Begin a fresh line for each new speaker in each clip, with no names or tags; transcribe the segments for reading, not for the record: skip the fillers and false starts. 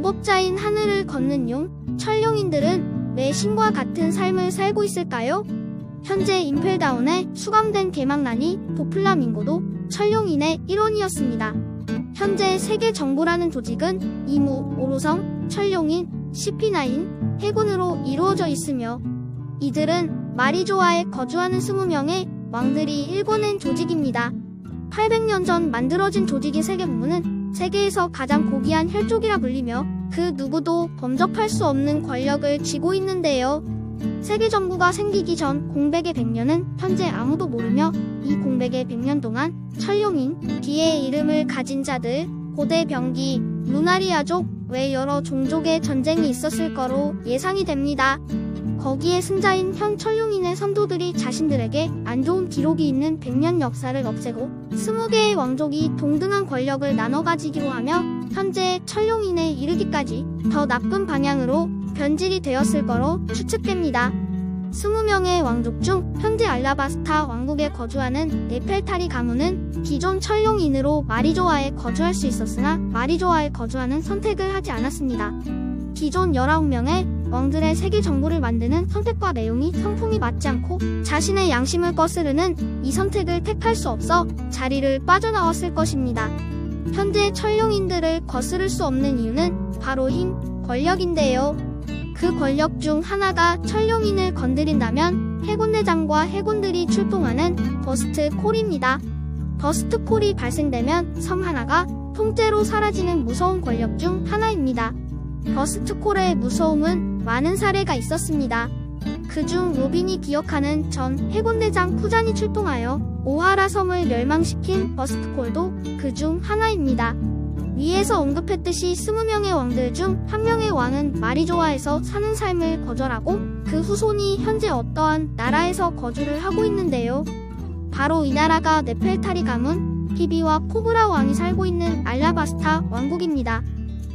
마법자인 하늘을 걷는 용, 천룡인들은 왜 신과 같은 삶을 살고 있을까요? 현재 임펠다운에 수감된 개망난이 도플라밍고도 천룡인의 일원이었습니다. 현재 세계정부라는 조직은 이무, 오로성, 천룡인, CP9, 해군으로 이루어져 있으며 이들은 마리조아에 거주하는 20명의 왕들이 일궈낸 조직입니다. 800년 전 만들어진 조직의 세계부문은 세계에서 가장 고귀한 혈족이라 불리며 그 누구도 범접할 수 없는 권력을 쥐고 있는데요. 세계정부가 생기기 전 공백의 100년은 현재 아무도 모르며 이 공백의 100년 동안 천룡인, D의 이름을 가진 자들, 고대 병기, 루나리아족 외 여러 종족의 전쟁이 있었을 거로 예상이 됩니다. 거기에 승자인 현 천룡인의 선조들이 자신들에게 안 좋은 기록이 있는 100년 역사를 없애고 20개의 왕족이 동등한 권력을 나눠 가지기로 하며 현재 천룡인에 이르기까지 더 나쁜 방향으로 변질이 되었을 거로 추측됩니다. 20명의 왕족 중 현재 알라바스타 왕국에 거주하는 네펠타리 가문은 기존 천룡인으로 마리조아에 거주할 수 있었으나 마리조아에 거주하는 선택을 하지 않았습니다. 기존 19명의 왕들의 세계 정부를 만드는 선택과 내용이 성품이 맞지 않고 자신의 양심을 거스르는 이 선택을 택할 수 없어 자리를 빠져나왔을 것입니다. 현재 천룡인들을 거스를 수 없는 이유는 바로 힘, 권력인데요. 그 권력 중 하나가 천룡인을 건드린다면 해군대장과 해군들이 출동하는 버스트 콜입니다. 버스트 콜이 발생되면 섬 하나가 통째로 사라지는 무서운 권력 중 하나입니다. 버스트 콜의 무서움은 많은 사례가 있었습니다. 그중 로빈이 기억하는 전 해군대장 쿠잔이 출동하여 오하라 섬을 멸망시킨 버스트 콜도 그중 하나입니다. 위에서 언급했듯이 20명의 왕들 중 한 명의 왕은 마리조아에서 사는 삶을 거절하고 그 후손이 현재 어떠한 나라에서 거주를 하고 있는데요. 바로 이 나라가 네펠타리 가문, 피비와 코브라 왕이 살고 있는 알라바스타 왕국입니다.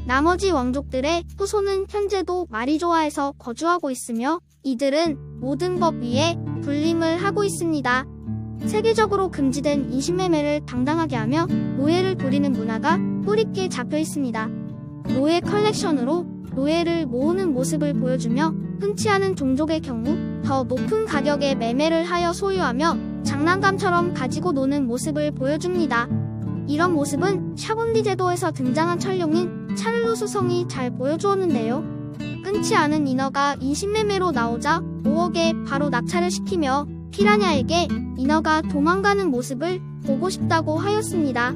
나머지 왕족들의 후손은 현재도 마리조아에서 거주하고 있으며 이들은 모든 법 위에 군림을 하고 있습니다. 세계적으로 금지된 인신매매를 당당하게 하며 노예를 부리는 문화가 뿌리있게 잡혀 있습니다. 노예 컬렉션으로 노예를 모으는 모습을 보여주며 흔치 않은 종족의 경우 더 높은 가격에 매매를 하여 소유하며 장난감처럼 가지고 노는 모습을 보여줍니다. 이런 모습은 샤본디 제도에서 등장한 천룡인 차를로스 성이 잘 보여주었는데요. 끊지 않은 인어가 인신매매로 나오자 5억에 바로 낙찰을 시키며 피라냐에게 인어가 도망가는 모습을 보고 싶다고 하였습니다.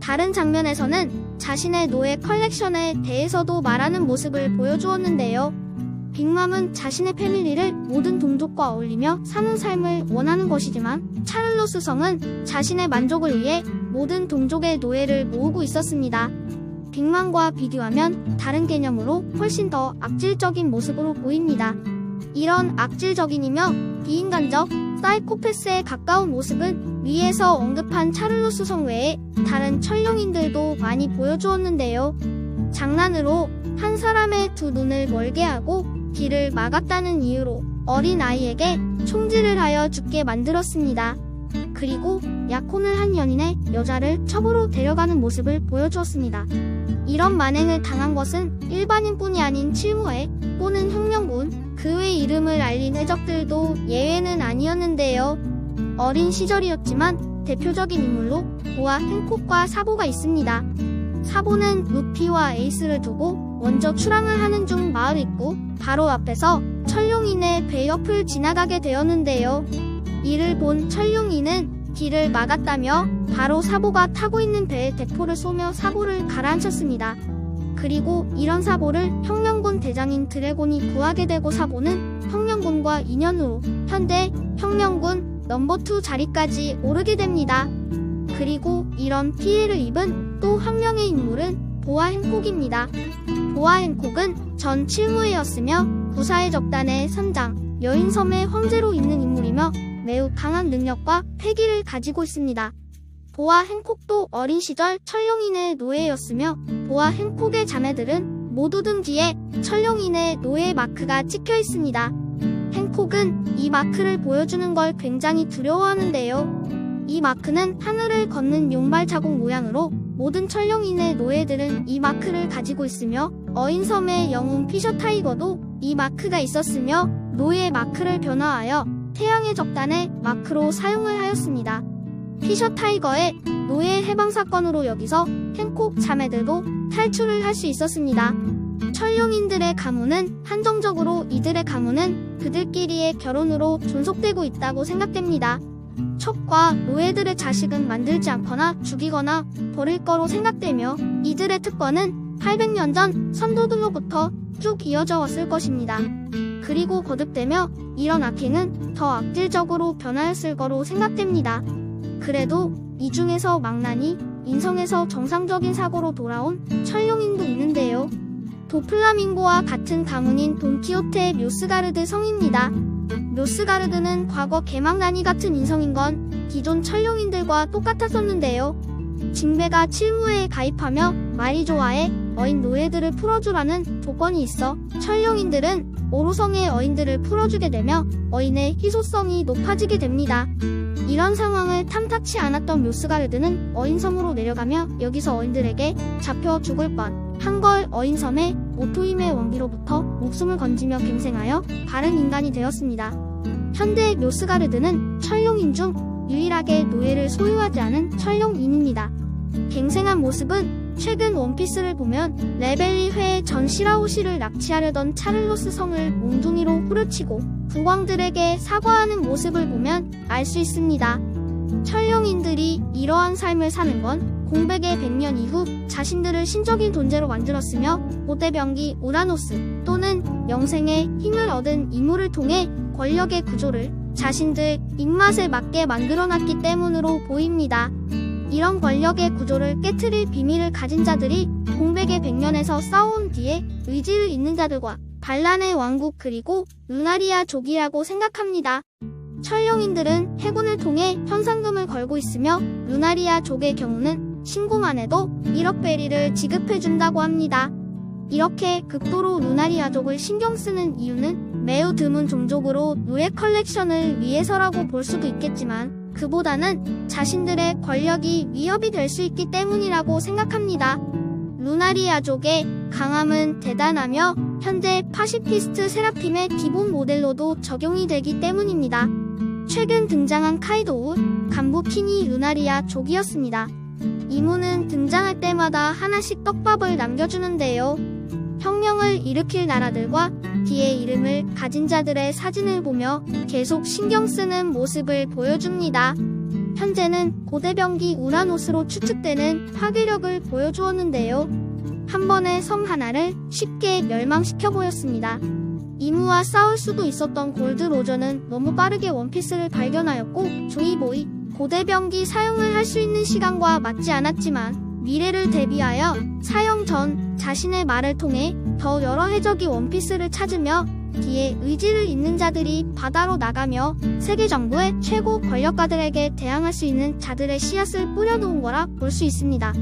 다른 장면에서는 자신의 노예 컬렉션에 대해서도 말하는 모습을 보여주었는데요. 빅맘은 자신의 패밀리를 모든 동족과 어울리며 사는 삶을 원하는 것이지만 차를로스 성은 자신의 만족을 위해 모든 동족의 노예를 모으고 있었습니다. 빅맘과 비교하면 다른 개념으로 훨씬 더 악질적인 모습으로 보입니다. 이런 악질적인이며 비인간적 사이코패스에 가까운 모습은 위에서 언급한 차를로스 성 외에 다른 천룡인들도 많이 보여주었는데요. 장난으로 한 사람의 두 눈을 멀게 하고 길을 막았다는 이유로 어린 아이에게 총질을 하여 죽게 만들었습니다. 그리고 약혼을 한 연인의 여자를 첩으로 데려가는 모습을 보여주었습니다. 이런 만행을 당한 것은 일반인뿐이 아닌 칠무회 또는 혁명군, 그 외 이름을 알린 해적들도 예외는 아니었는데요. 어린 시절이었지만 대표적인 인물로 보아 행콕과 사보가 있습니다. 사보는 루피와 에이스를 두고 먼저 출항을 하는 중 마을 입구 바로 앞에서 천룡인의 배 옆을 지나가게 되었는데요. 이를 본 천룡인은 길을 막았다며 바로 사보가 타고 있는 배에 대포를 쏘며 사보를 가라앉혔습니다. 그리고 이런 사보를 혁명군 대장인 드래곤이 구하게 되고 사보는 혁명군과 2년 후 현대 혁명군 넘버2 자리까지 오르게 됩니다. 그리고 이런 피해를 입은 또 한 명의 인물은 보아 행콕입니다. 보아 행콕은 전 칠무회였으며 구사의 적단의 선장, 여인섬의 황제로 있는 인물이며 매우 강한 능력과 패기를 가지고 있습니다. 보아 행콕도 어린 시절 천룡인의 노예였으며 보아 행콕의 자매들은 모두 등뒤에 천룡인의 노예 마크가 찍혀 있습니다. 행콕은 이 마크를 보여주는 걸 굉장히 두려워하는데요. 이 마크는 하늘을 걷는 용발 자국 모양으로 모든 천룡인의 노예들은 이 마크를 가지고 있으며 어인섬의 영웅 피셔 타이거도 이 마크가 있었으며 노예의 마크를 변화하여 태양의 적단의 마크로 사용을 하였습니다. 피셔 타이거의 노예 해방 사건으로 여기서 행콕 자매들도 탈출을 할 수 있었습니다. 천룡인들의 가문은 한정적으로 이들의 가문은 그들끼리의 결혼으로 존속되고 있다고 생각됩니다. 척과 노예들의 자식은 만들지 않거나 죽이거나 버릴 거로 생각되며 이들의 특권은 800년 전 선조들로부터 쭉 이어져 왔을 것입니다. 그리고 거듭되며 이런 악행은 더 악질적으로 변하였을 거로 생각됩니다. 그래도 이 중에서 망나니 인성에서 정상적인 사고로 돌아온 천룡인도 있는데요. 도플라밍고와 같은 가문인 돈키호테의 묘스가르드 성입니다. 묘스가르드는 과거 개망나니 같은 인성인 건 기존 천룡인들과 똑같았었는데요. 징배가 칠무회에 가입하며 말이 좋아해 어인 노예들을 풀어주라는 조건이 있어 천룡인들은 오로성의 어인들을 풀어주게 되며 어인의 희소성이 높아지게 됩니다. 이런 상황을 탐탁치 않았던 묘스가르드는 어인섬으로 내려가며 여기서 어인들에게 잡혀 죽을 뻔한 걸 어인섬의 오토임의 원기로부터 목숨을 건지며 갱생하여 바른 인간이 되었습니다. 현대 묘스가르드는 천룡인 중 유일하게 노예를 소유하지 않은 천룡인입니다. 갱생한 모습은 최근 원피스를 보면 레벨리 회의 전 시라호시를 납치하려던 차를로스 성을 몽둥이로 후려치고 국왕들에게 사과하는 모습을 보면 알 수 있습니다. 천룡인들이 이러한 삶을 사는 건 공백의 100년 이후 자신들을 신적인 존재로 만들었으며 고대병기 우라노스 또는 영생의 힘을 얻은 이물을 통해 권력의 구조를 자신들 입맛에 맞게 만들어놨기 때문으로 보입니다. 이런 권력의 구조를 깨트릴 비밀을 가진 자들이 공백의 100년에서 싸워온 뒤에 의지를 잇는 자들과 반란의 왕국 그리고 루나리아족이라고 생각합니다. 천룡인들은 해군을 통해 현상금을 걸고 있으며 루나리아족의 경우는 신고만 해도 1억 베리를 지급해준다고 합니다. 이렇게 극도로 루나리아족을 신경쓰는 이유는 매우 드문 종족으로 노예 컬렉션을 위해서라고 볼 수도 있겠지만 그보다는 자신들의 권력이 위협이 될 수 있기 때문이라고 생각합니다. 루나리아족의 강함은 대단하며 현재 파시피스트 세라핌의 기본 모델로도 적용이 되기 때문입니다. 최근 등장한 카이도우, 간부킨이 루나리아족이었습니다. 이모는 등장할 때마다 하나씩 떡밥을 남겨주는데요. 혁명을 일으킬 나라들과 뒤에 이름을 가진 자들의 사진을 보며 계속 신경 쓰는 모습을 보여줍니다. 현재는 고대병기 우라노스로 추측되는 파괴력을 보여주었는데요. 한 번에 섬 하나를 쉽게 멸망시켜 보였습니다. 이무와 싸울 수도 있었던 골드 로저는 너무 빠르게 원피스를 발견하였고 조이보이 고대병기 사용을 할 수 있는 시간과 맞지 않았지만 미래를 대비하여 사용 전 자신의 말을 통해 더 여러 해적이 원피스를 찾으며 뒤에 의지를 잇는 자들이 바다로 나가며 세계 정부의 최고 권력가들에게 대항할 수 있는 자들의 씨앗을 뿌려놓은 거라 볼 수 있습니다.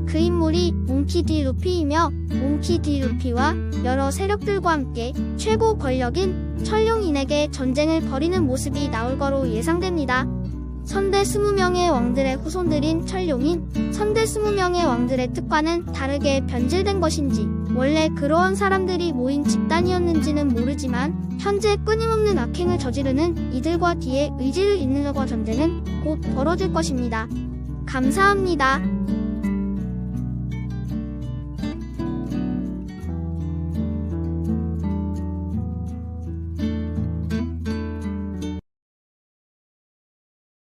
그 인물이 몽키 디 루피이며 몽키 디 루피와 여러 세력들과 함께 최고 권력인 천룡인에게 전쟁을 벌이는 모습이 나올 거로 예상됩니다. 선대 20명의 왕들의 후손들인 천룡인, 선대 20명의 왕들의 뜻과는 다르게 변질된 것인지 원래 그러한 사람들이 모인 집단이었는지는 모르지만 현재 끊임없는 악행을 저지르는 이들과 뒤에 의지를 잇는 것과 전쟁은 곧 벌어질 것입니다. 감사합니다.